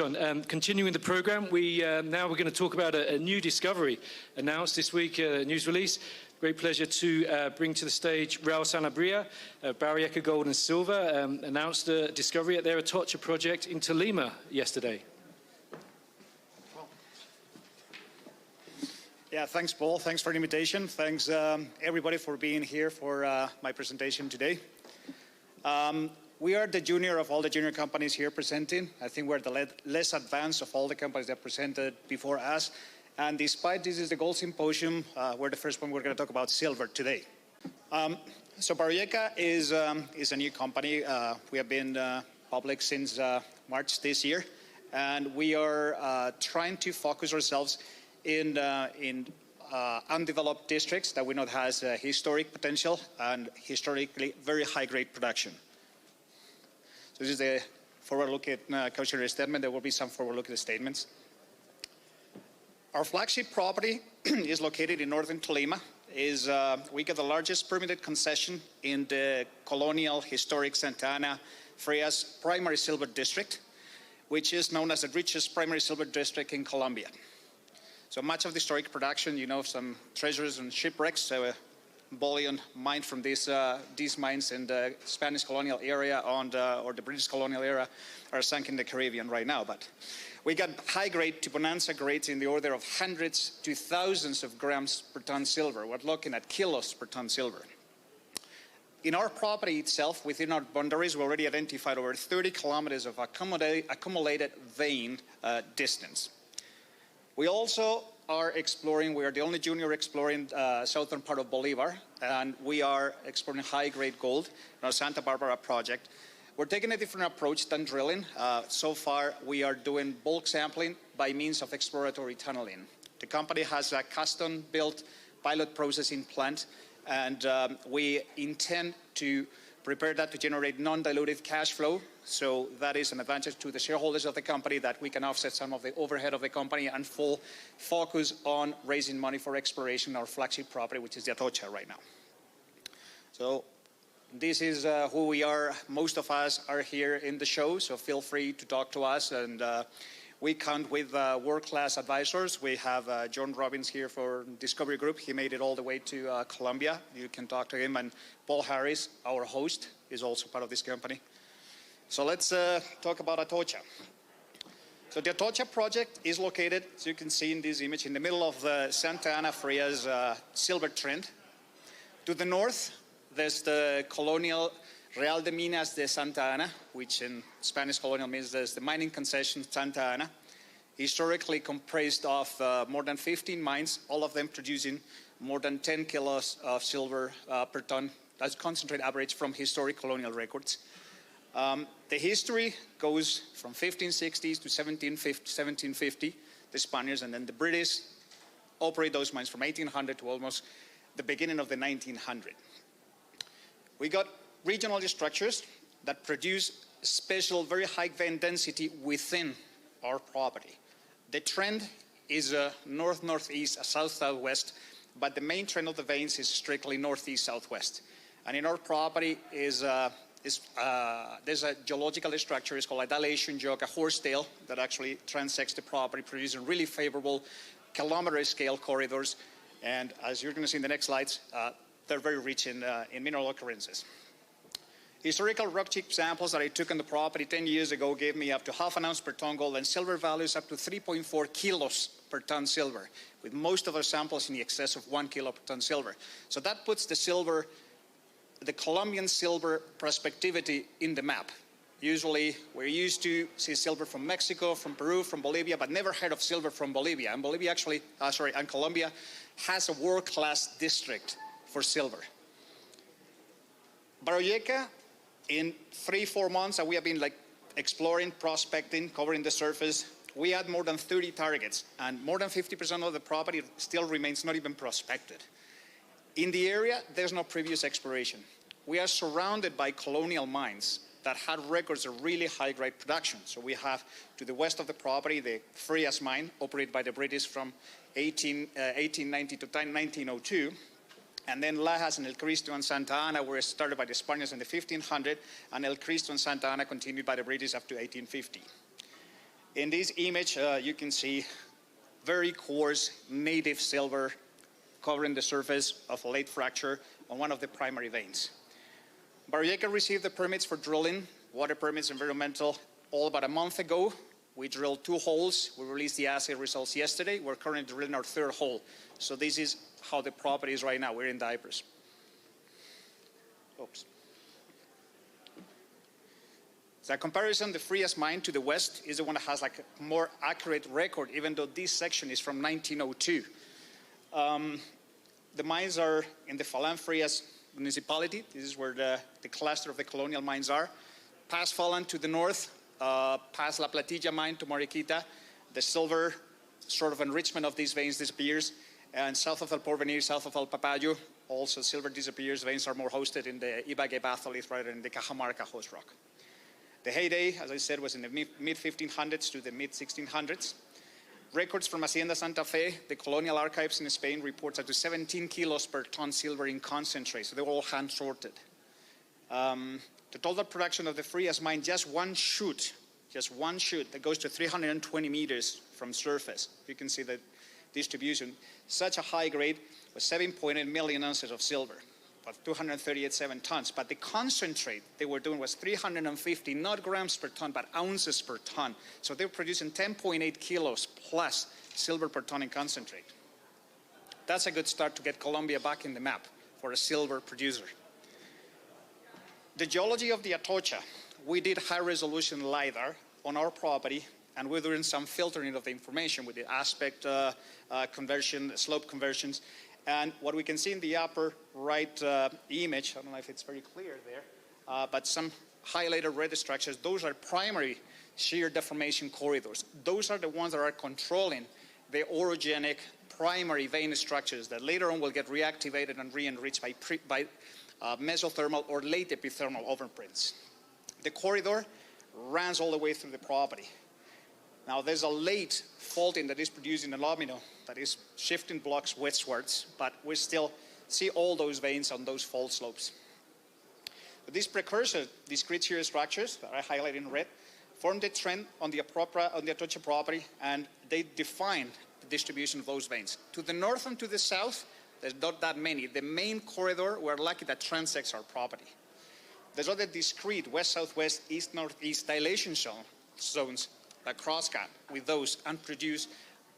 Continuing the program, now we're going to talk about a new discovery announced this week, a news release. Great pleasure to bring to the stage Raul Sanabria, Baroyeca Gold and Silver, announced a discovery at their Atocha project in Tolima yesterday. Yeah, thanks, Paul. Thanks for the invitation. Thanks, everybody, for being here for my presentation today. We are the junior of all the junior companies here presenting. I think we're the less advanced of all the companies that presented before us. And despite this is the gold symposium, we're the first one we're going to talk about silver today. So Baroyeca is a new company. We have been public since March this year. And we are trying to focus ourselves in undeveloped districts that we know has historic potential and historically very high-grade production. So this is the forward-looking cautionary statement. There will be some forward-looking statements. Our flagship property is located in northern Tolima. We get the largest permitted concession in the colonial historic Santa Ana Frias primary silver district, which is known as the richest primary silver district in Colombia. So much of the historic production, you know, some treasures and shipwrecks, bullion mined from these mines in the Spanish colonial era or the British colonial era are sunk in the Caribbean right now. But we got high-grade to bonanza grades in the order of hundreds to thousands of grams per ton silver. We're looking at kilos per ton silver. In our property itself, within our boundaries, we already identified over 30 kilometers of accumulated vein distance. We also are exploring, we are the only junior exploring southern part of Bolivar, and we are exploring high-grade gold in our Santa Barbara project. We're taking a different approach than drilling. So far, we are doing bulk sampling by means of exploratory tunneling. The company has a custom-built pilot processing plant, and we intend to prepare that to generate non-dilutive cash flow. So that is an advantage to the shareholders of the company, that we can offset some of the overhead of the company and full focus on raising money for exploration, our flagship property, which is the Atocha right now. So this is who we are. Most of us are here in the show, so feel free to talk to us. And we count with world-class advisors. We have John Robbins here for Discovery Group. He made it all the way to Colombia. You can talk to him. And Paul Harris, our host, is also part of this company. So let's talk about Atocha. So the Atocha project is located, as you can see in this image, in the middle of the Santa Ana Frias silver trend. To the north, there's the colonial Real de Minas de Santa Ana, which in Spanish colonial means there's the mining concession Santa Ana, historically comprised of more than 15 mines, all of them producing more than 10 kilos of silver per ton. That's concentrate average from historic colonial records. The history goes from 1560s to 1750, the Spaniards, and then the British operate those mines from 1800 to almost the beginning of the 1900s. We got regional structures that produce special, very high vein density within our property. The trend is north-northeast, south-southwest, but the main trend of the veins is strictly northeast-southwest. And in our property there's a geological structure. It's called a dilation joke, a horsetail that actually transects the property, producing really favorable kilometer-scale corridors. And as you're going to see in the next slides, they're very rich in mineral occurrences. Historical rock chip samples that I took on the property 10 years ago gave me up to half an ounce per ton gold and silver values up to 3.4 kilos per ton silver, with most of our samples in the excess of 1 kilo per ton silver. So that puts the silver, the Colombian silver prospectivity in the map. Usually we're used to see silver from Mexico, from Peru, from Bolivia, but never heard of silver from Bolivia. And Bolivia actually, and Colombia has a world-class district for silver. Baroyeca, in 3-4 months that we have been exploring, prospecting, covering the surface, we had more than 30 targets, and more than 50% of the property still remains not even prospected. In the area, there's no previous exploration. We are surrounded by colonial mines that had records of really high-grade production. So we have, to the west of the property, the Frias mine, operated by the British from 1890 to 1902. And then Lajas and El Cristo and Santa Ana were started by the Spaniards in the 1500s, and El Cristo and Santa Ana continued by the British up to 1850. In this image, you can see very coarse native silver covering the surface of a late fracture on one of the primary veins. Baroyeca received the permits for drilling, water permits, environmental, all about a month ago. We drilled 2 holes. We released the assay results yesterday. We're currently drilling our 3rd hole. So this is how the property is right now. We're in diapers. Oops. So a comparison, the Frias mine to the west is the one that has like a more accurate record, even though this section is from 1902. The mines are in the Falan Frias municipality. This is where the cluster of the colonial mines are. Past Falan to the north, past La Platilla mine to Mariquita, the silver sort of enrichment of these veins disappears. And south of El Porvenir, south of El Papayo, also silver disappears. Veins are more hosted in the Ibagué batholith rather than in the Cajamarca host rock. The heyday, as I said, was in the mid-1500s to the mid-1600s. Records from Hacienda Santa Fe, the colonial archives in Spain, reports up to 17 kilos per ton silver in concentrate, so they were all hand-sorted. The total production of the Frias mine, just one chute that goes to 320 meters from surface. You can see the distribution. Such a high grade was 7.8 million ounces of silver, about 238.7 tons. But the concentrate they were doing was 350, not grams per ton, but ounces per ton. So they were producing 10.8 kilos plus silver per ton in concentrate. That's a good start to get Colombia back in the map for a silver producer. The geology of the Atocha, we did high-resolution LiDAR on our property, and we're doing some filtering of the information with the aspect conversion, slope conversions. And what we can see in the upper right image, I don't know if it's very clear there, but some highlighted red structures, those are primary shear deformation corridors. Those are the ones that are controlling the orogenic primary vein structures that later on will get reactivated and re-enriched by mesothermal or late epithermal overprints. The corridor runs all the way through the property. Now there's a late faulting that is producing alumino that is shifting blocks westwards, but we still see all those veins on those fault slopes. But these precursor discrete shear structures that I highlight in red form the trend on the Atocha property, and they define the distribution of those veins. To the north and to the south, there's not that many. The main corridor, we're lucky that transects our property. There's other discrete west-southwest, east-northeast dilation zones that crosscut with those and produce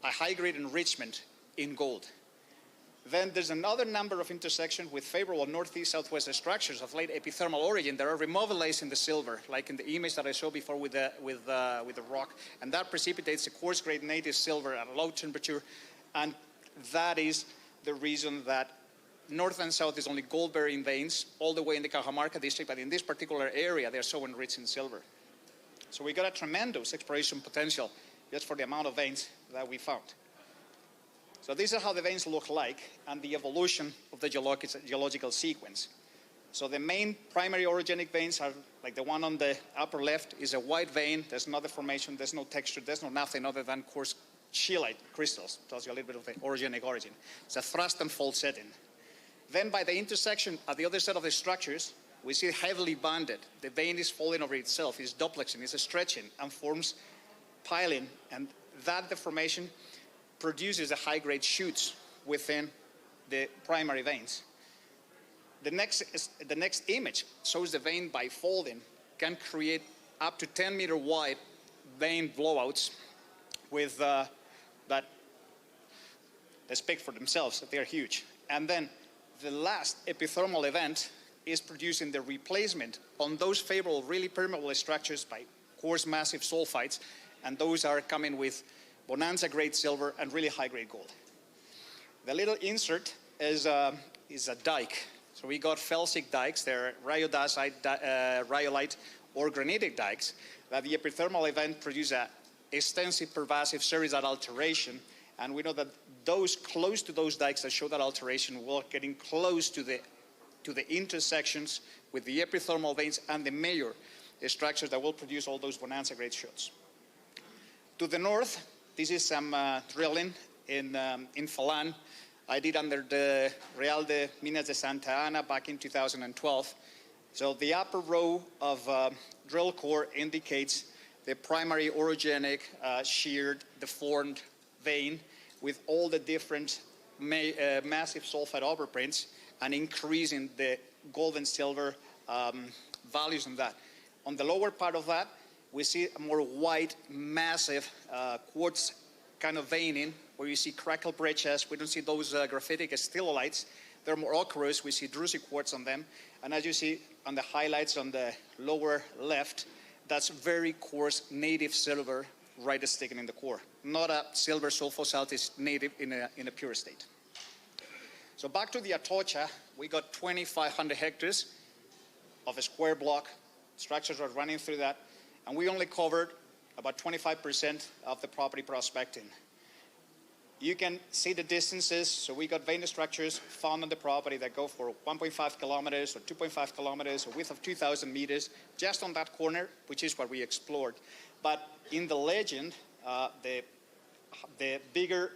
a high-grade enrichment in gold. Then there's another number of intersections with favorable northeast-southwest structures of late epithermal origin that are remobilizing the silver, like in the image that I showed before with the rock, and that precipitates a coarse-grade native silver at a low temperature, and that is the reason that north and south is only gold-bearing veins all the way in the Cajamarca district, but in this particular area, they're so enriched in silver. So we got a tremendous exploration potential just for the amount of veins that we found. So these are how the veins look like and the evolution of the geological sequence. So the main primary orogenic veins are like the one on the upper left is a white vein. There's no deformation, there's no texture, there's no nothing other than coarse scheelite crystals. Tells you a little bit of the orogenic origin. It's a thrust and fold setting. Then by the intersection at the other side of the structures, we see heavily banded. The vein is folding over itself, it's duplexing, it's stretching and forms piling, and that deformation produces a high-grade shoots within the primary veins. The next image shows the vein by folding can create up to 10-meter wide vein blowouts with that they speak for themselves, they're huge. And then the last epithermal event is producing the replacement on those favorable, really permeable structures by coarse massive sulfides, and those are coming with bonanza grade silver and really high grade gold. The little insert is a dike. So we got felsic dikes, they're rhyodacite, rhyolite or granitic dikes that the epithermal event produce a extensive pervasive seridite alteration, and we know that those close to those dikes that show that alteration will getting close to the intersections with the epithermal veins and the major structures that will produce all those bonanza grade shots. To the north, this is some drilling in Falan. I did under the Real de Minas de Santa Ana back in 2012. So the upper row of drill core indicates the primary orogenic sheared deformed vein with all the different massive sulfide overprints and increasing the gold and silver values on that. On the lower part of that, we see a more white, massive quartz kind of veining where you see crackle breccias. We don't see those graphitic stilolites. They're more ochreous. We see druzy quartz on them. And as you see on the highlights on the lower left, that's very coarse native silver right sticking in the core. Not a silver sulfosalt, is native in a pure state. So back to the Atocha, we got 2,500 hectares of a square block. Structures are running through that. And we only covered about 25% of the property prospecting. You can see the distances. So we got vein structures found on the property that go for 1.5 kilometers or 2.5 kilometers, a width of 2,000 meters, just on that corner, which is what we explored. But in the legend, the bigger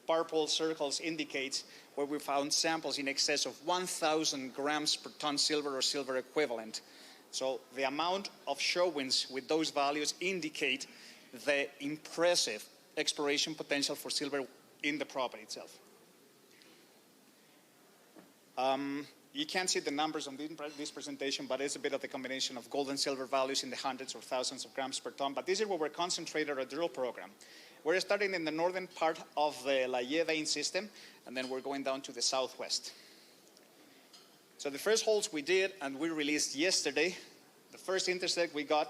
purple circles indicates where we found samples in excess of 1,000 grams per ton silver or silver equivalent. So the amount of showings with those values indicate the impressive exploration potential for silver in the property itself. You can't see the numbers on this presentation, but it's a bit of the combination of gold and silver values in the hundreds or thousands of grams per ton. But this is where we're concentrated our drill program. We're starting in the northern part of the La Ye vein system, and then we're going down to the southwest. So the first holes we did, and we released yesterday, the first intersect we got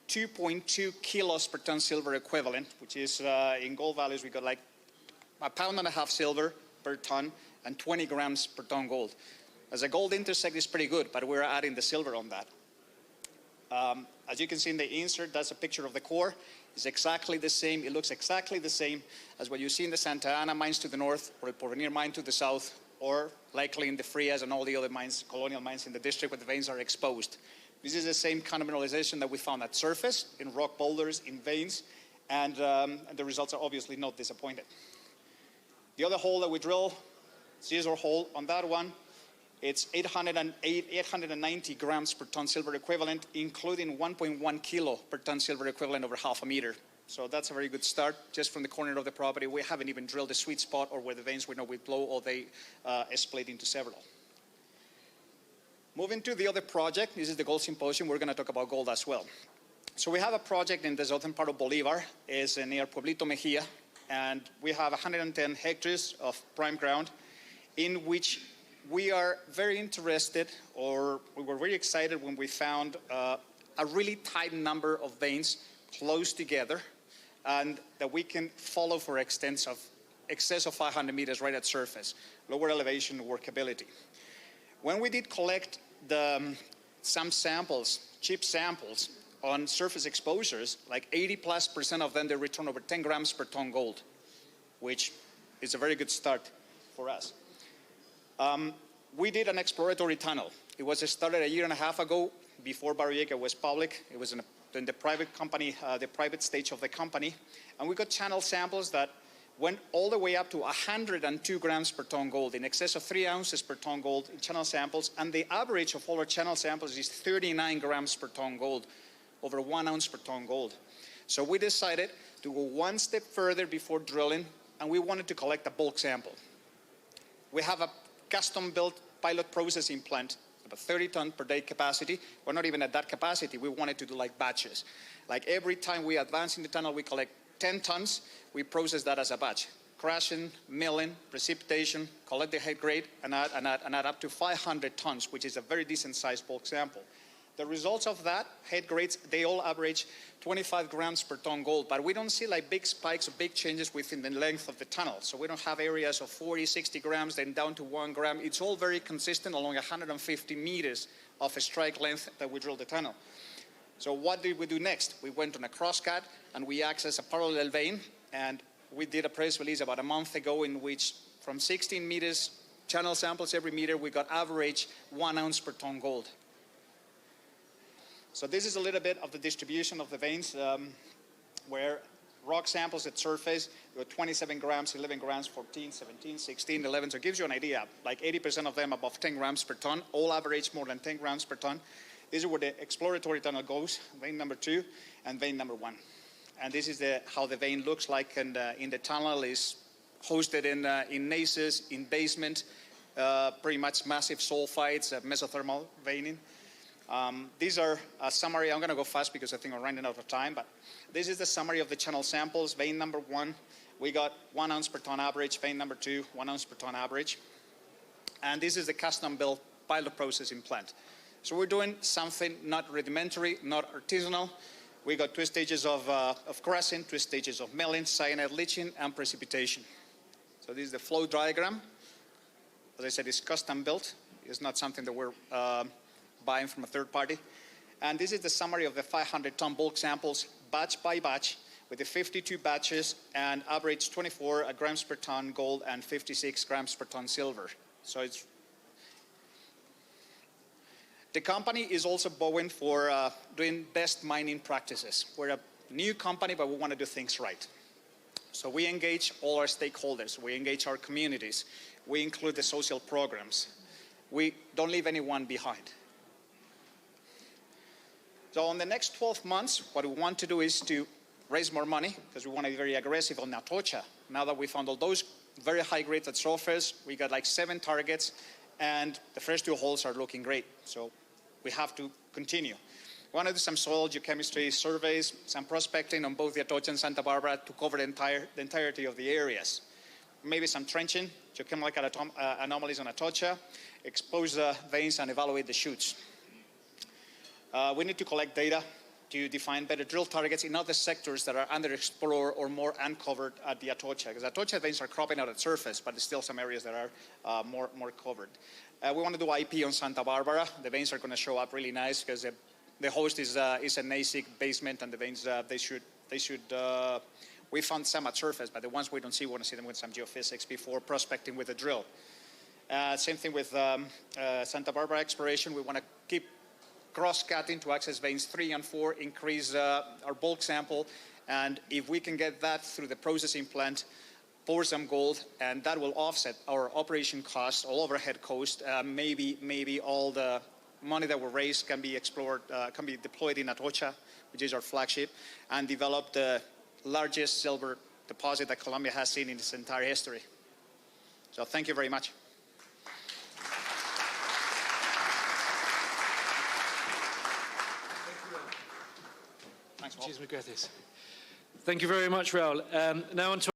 2.2 kilos per ton silver equivalent, which is in gold values we got like 1.5 pounds silver per ton and 20 grams per ton gold. As a gold intersect is pretty good, but we're adding the silver on that. As you can see in the insert, that's a picture of the core. It's exactly the same. It looks exactly the same as what you see in the Santa Ana mines to the north or the Porvenir mine to the south, or likely in the Frias and all the other mines, colonial mines in the district where the veins are exposed. This is the same kind of mineralization that we found at surface, in rock boulders, in veins, and the results are obviously not disappointing. The other hole that we drill, scissor hole, on that one, it's 890 grams per ton silver equivalent, including 1.1 kilo per ton silver equivalent over half a meter. So that's a very good start, just from the corner of the property. We haven't even drilled the sweet spot or where the veins we know we blow or they split into several. Moving to the other project, this is the Gold Symposium. We're going to talk about gold as well. So we have a project in the southern part of Bolivar, is near Pueblito Mejia, and we have 110 hectares of prime ground in which we are very interested, or we were very excited when we found a really tight number of veins close together and that we can follow for extents of excess of 500 meters right at surface, lower elevation workability. When we did collect some samples, cheap samples on surface exposures, like 80+% of them, they return over 10 grams per ton gold, which is a very good start for us. We did an exploratory tunnel. It was started a year and a half ago before Baroyeca was public. It was in the private company, the private stage of the company. And we got channel samples that went all the way up to 102 grams per ton gold, in excess of 3 ounces per ton gold in channel samples. And the average of all our channel samples is 39 grams per ton gold, over 1 ounce per ton gold. So we decided to go one step further before drilling, and we wanted to collect a bulk sample. We have a custom-built pilot processing plant, about 30 ton per day capacity. We're not even at that capacity. We wanted to do like batches. Like every time we advance in the tunnel, we collect 10 tons. We process that as a batch. Crushing, milling, precipitation, collect the head grade, and add up to 500 tons, which is a very decent sized bulk sample. The results of that, head grades, they all average 25 grams per ton gold, but we don't see like big spikes or big changes within the length of the tunnel. So we don't have areas of 40, 60 grams, then down to 1 gram. It's all very consistent along 150 meters of a strike length that we drilled the tunnel. So what did we do next? We went on a crosscut and we accessed a parallel vein, and we did a press release about a month ago in which from 16 meters channel samples every meter, we got average 1 ounce per ton gold. So this is a little bit of the distribution of the veins where rock samples at surface, we got 27 grams, 11 grams, 14, 17, 16, 11. So it gives you an idea, like 80% of them above 10 grams per ton, all average more than 10 grams per ton. This is where the exploratory tunnel goes, vein number 2 and vein number 1. And this is how the vein looks like, and in the tunnel is hosted in gneisses, in basement, pretty much massive sulfides, mesothermal veining. These are a summary. I'm going to go fast because I think I'm running out of time, but this is the summary of the channel samples. Vein number 1, we got 1 ounce per ton average. Vein number 2, 1 ounce per ton average. And this is the custom-built pilot processing plant. So we're doing something not rudimentary, not artisanal. We got 2 stages of crushing, 2 stages of milling, cyanide leaching, and precipitation. So this is the flow diagram. As I said, it's custom-built. It's not something that we're buying from a third party. And this is the summary of the 500-ton bulk samples, batch by batch, with the 52 batches and average 24 grams per ton gold and 56 grams per ton silver. So the company is also bowing for doing best mining practices. We're a new company, but we want to do things right. So we engage all our stakeholders. We engage our communities. We include the social programs. We don't leave anyone behind. So in the next 12 months, what we want to do is to raise more money, because we want to be very aggressive on Atocha. Now that we found all those very high grades at surface, we got like 7 targets, and the first 2 holes are looking great. So we have to continue. We want to do some soil geochemistry surveys, some prospecting on both the Atocha and Santa Barbara to cover the entirety of the areas. Maybe some trenching, geochemical anomalies on Atocha, expose the veins and evaluate the chutes. We need to collect data to define better drill targets in other sectors that are underexplored or more uncovered at the Atocha. Because Atocha veins are cropping out at surface, but there's still some areas that are more covered. We want to do IP on Santa Barbara. The veins are going to show up really nice because the host is a gneissic basement, and the veins, we found some at surface, but the ones we don't see, we want to see them with some geophysics before prospecting with a drill. Same thing with Santa Barbara exploration. We want to keep cross-cutting to access veins 3 and 4, increase our bulk sample, and if we can get that through the processing plant, pour some gold, and that will offset our operation costs, all overhead costs. Maybe all the money that we raise can be explored, can be deployed in Atocha, which is our flagship, and develop the largest silver deposit that Colombia has seen in its entire history. So thank you very much. Thanks, Paul. Thank you very much, Raul. Now on to